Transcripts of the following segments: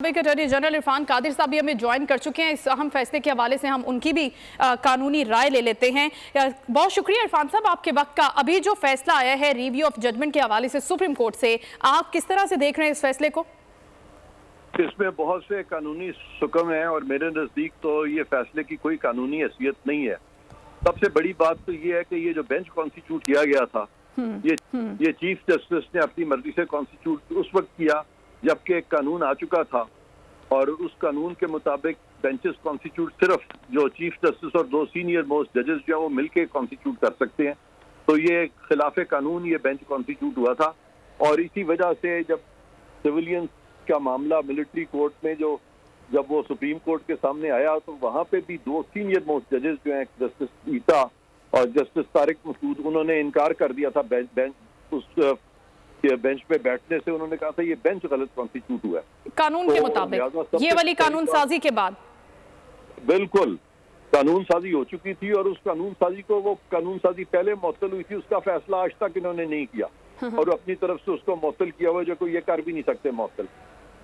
Attorney general Irfan Qadir साहब भी हमें ज्वाइन कर चुके हैं। इस अहम फैसले के हवाले से हम उनकी भी कानूनी राय ले लेते हैं। बहुत शुक्रिया इरफान साहब आपके वक्त का। अभी जो फैसला आया है रिव्यू ऑफ जजमेंट के हवाले से सुप्रीम कोर्ट से, आप किस तरह से देख रहे हैं इस फैसले को? इसमें बहुत से कानूनी हुक्म हैं और मेरे नज़दीक तो ये फैसले की कोई कानूनी हैसियत नहीं है। सबसे बड़ी बात तो ये है कि ये जो बेंच कॉन्स्टिट्यूट किया गया था, ये चीफ जस्टिस ने अपनी मर्जी से कॉन्स्टिट्यूट उस वक्त किया जबकि एक कानून आ चुका था और उस कानून के मुताबिक बेंचेस कॉन्स्टिट्यूट सिर्फ जो चीफ जस्टिस और दो सीनियर मोस्ट जजेस जो हैं वो मिलके कॉन्स्टिट्यूट कर सकते हैं। तो ये खिलाफ कानून ये बेंच कॉन्स्टिट्यूट हुआ था और इसी वजह से जब सिविलियंस का मामला मिलिट्री कोर्ट में जब वो सुप्रीम कोर्ट के सामने आया तो वहाँ पे भी दो सीनियर मोस्ट जजेस जो हैं जस्टिस ईसा और जस्टिस तारिक मसूद, उन्होंने इनकार कर दिया था बेंच पे बैठने से। उन्होंने कहा था ये बेंच गलत कॉन्स्टिट्यूट हुआ है कानून के मुताबिक। ये वाली कानून साजी के बाद बिल्कुल कानून साजी हो चुकी थी और उस कानून साजी को वो कानून साजी पहले मुअत्तल हुई थी, उसका फैसला आज तक इन्होंने नहीं किया और अपनी तरफ से उसको मुअत्तल किया हुआ जो कोई ये कर भी नहीं सकते मुअत्तल।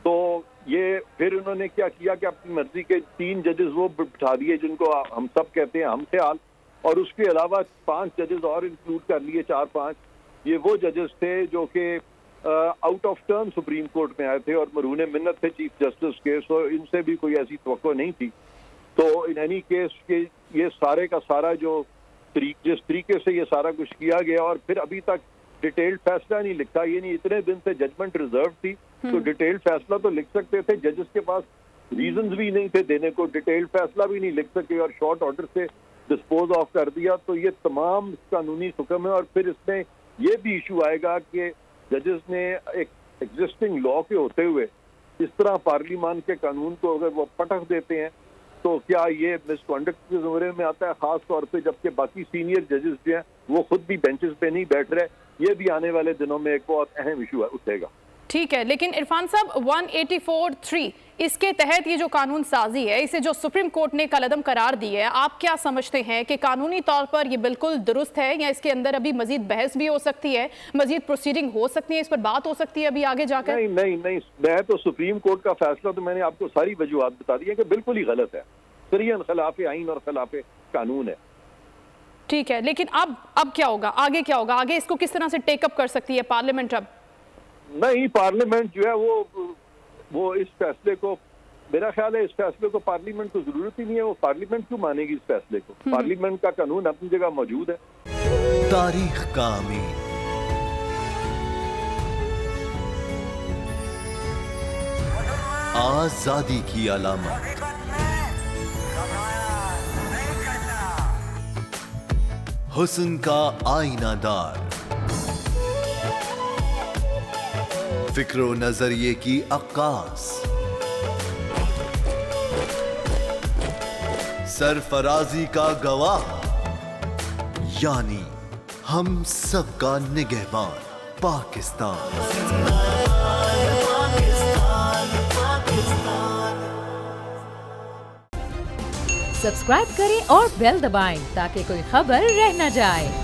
तो ये फिर उन्होंने क्या किया कि अपनी मर्जी के 3 जजेस वो बिठा दिए जिनको हम सब कहते हैं हम ख्याल, और उसके अलावा 5 जजेस और इंक्लूड कर लिए, 4-5। ये वो जजेस थे जो कि out of turn supreme court में आए थे और मरून मिन्नत थे चीफ जस्टिस के, सो इनसे भी कोई ऐसी तवक्को नहीं थी। तो इन एनी केस के ये सारे का सारा जो जिस तरीके से ये सारा कुछ किया गया और फिर अभी तक डिटेल्ड फैसला नहीं लिखा, ये नहीं इतने दिन से जजमेंट रिजर्व थी तो डिटेल्ड फैसला तो लिख सकते थे, जजेस के पास रीजंस भी नहीं थे देने को, डिटेल्ड फैसला भी नहीं लिख सके और शॉर्ट ऑर्डर से डिस्पोज ऑफ कर दिया। तो ये तमाम कानूनी हुक्म है और फिर इसमें ये भी इशू आएगा कि जजेस ने एक एग्जिस्टिंग लॉ के होते हुए इस तरह पार्लियामान के कानून को अगर वो पटक देते हैं तो क्या ये मिसकॉन्डक्ट के ज़मरे में आता है, खास तौर पे जबकि बाकी सीनियर जजेस जो हैं वो खुद भी बेंचेस पे नहीं बैठ रहे। ये भी आने वाले दिनों में एक बहुत अहम इशू उठेगा। ठीक है, लेकिन इरफान साहब 184(3) इसके तहत ये जो कानून साजी है, इसे जो सुप्रीम कोर्ट ने कलअदम करार दी है, आप क्या समझते हैं कि कानूनी तौर पर ये बिल्कुल दुरुस्त है या इसके अंदर अभी मजीद बहस भी हो सकती है, मजीद प्रोसीडिंग हो सकती है, इस पर बात हो सकती है अभी आगे जाकर? नहीं, मैं तो सुप्रीम कोर्ट का फैसला तो मैंने आपको सारी वजूहात बता दी है कि बिल्कुल ही गलत है, सरीहन खिलाफ आईन और खिलाफ कानून है। ठीक है, लेकिन अब क्या होगा, आगे क्या होगा, आगे इसको किस तरह से टेकअप कर सकती है पार्लियामेंट? अब नहीं, पार्लियामेंट जो है वो इस फैसले को, मेरा ख्याल है इस फैसले को पार्लियामेंट को जरूरत ही नहीं है। वो पार्लियामेंट क्यों मानेगी इस फैसले को? पार्लियामेंट का कानून अपनी जगह मौजूद है। तारीख का अमीन, आजादी की अलामत, हुस्न का आईनादार, फिक्रो नजरिए की अक्कास, सरफराजी का गवाह, यानी हम सबका निगहबान पाकिस्तान। सब्सक्राइब करें और बेल दबाएं ताकि कोई खबर रह न जाए।